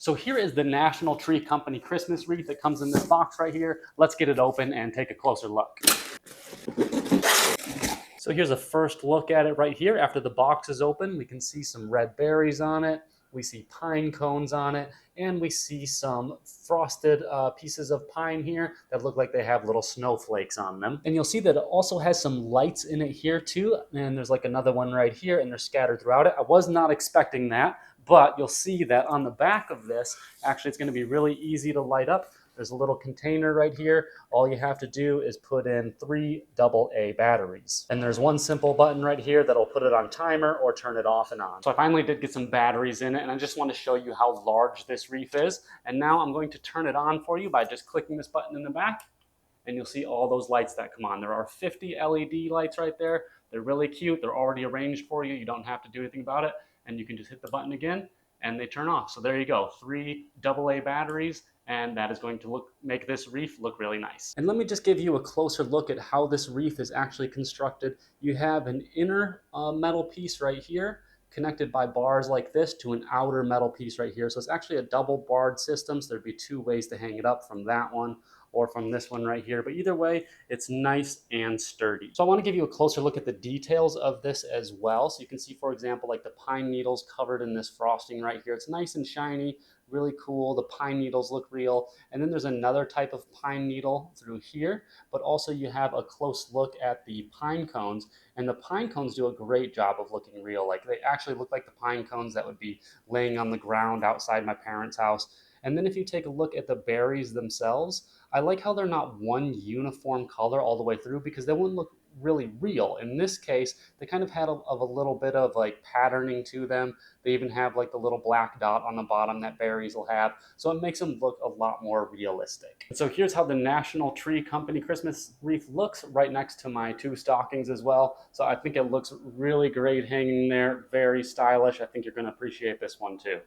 So here is the National Tree Company Christmas wreath that comes in this box right here. Let's get it open and take a closer look. So here's a first look at it right here. After the box is open, we can see some red berries on it. We see pine cones on it, and we see some frosted pieces of pine here that look like they have little snowflakes on them. And you'll see that it also has some lights in it here too, and there's like another one right here, and they're scattered throughout it. I was not expecting that, but you'll see that on the back of this, actually it's going to be really easy to light up. There's a little container right here. All you have to do is put in 3 AA batteries. And there's one simple button right here that'll put it on timer or turn it off and on. So I finally did get some batteries in it, and I just want to show you how large this wreath is. And now I'm going to turn it on for you by just clicking this button in the back, and you'll see all those lights that come on. There are 50 LED lights right there. They're really cute. They're already arranged for you. You don't have to do anything about it. And you can just hit the button again and they turn off. So there you go, 3 AA batteries, and that is going to make this wreath look really nice. And let me just give you a closer look at how this wreath is actually constructed. You have an inner metal piece right here, connected by bars like this to an outer metal piece right here. So it's actually a double barred system. So there'd be 2 ways to hang it up, from that one or from this one right here. But either way, it's nice and sturdy. So I want to give you a closer look at the details of this as well. So you can see, for example, like the pine needles covered in this frosting right here. It's nice and shiny, really cool. The pine needles look real. And then there's another type of pine needle through here, but also you have a close look at the pine cones, and the pine cones do a great job of looking real. Like, they actually look like the pine cones that would be laying on the ground outside my parents' house. And then if you take a look at the berries themselves, I like how they're not one uniform color all the way through, because they wouldn't look really real. In this case, they kind of had a little bit of like patterning to them. They even have like the little black dot on the bottom that berries will have. So it makes them look a lot more realistic. And so here's how the National Tree Company Christmas wreath looks right next to my 2 stockings as well. So I think it looks really great hanging there, very stylish. I think you're going to appreciate this one too.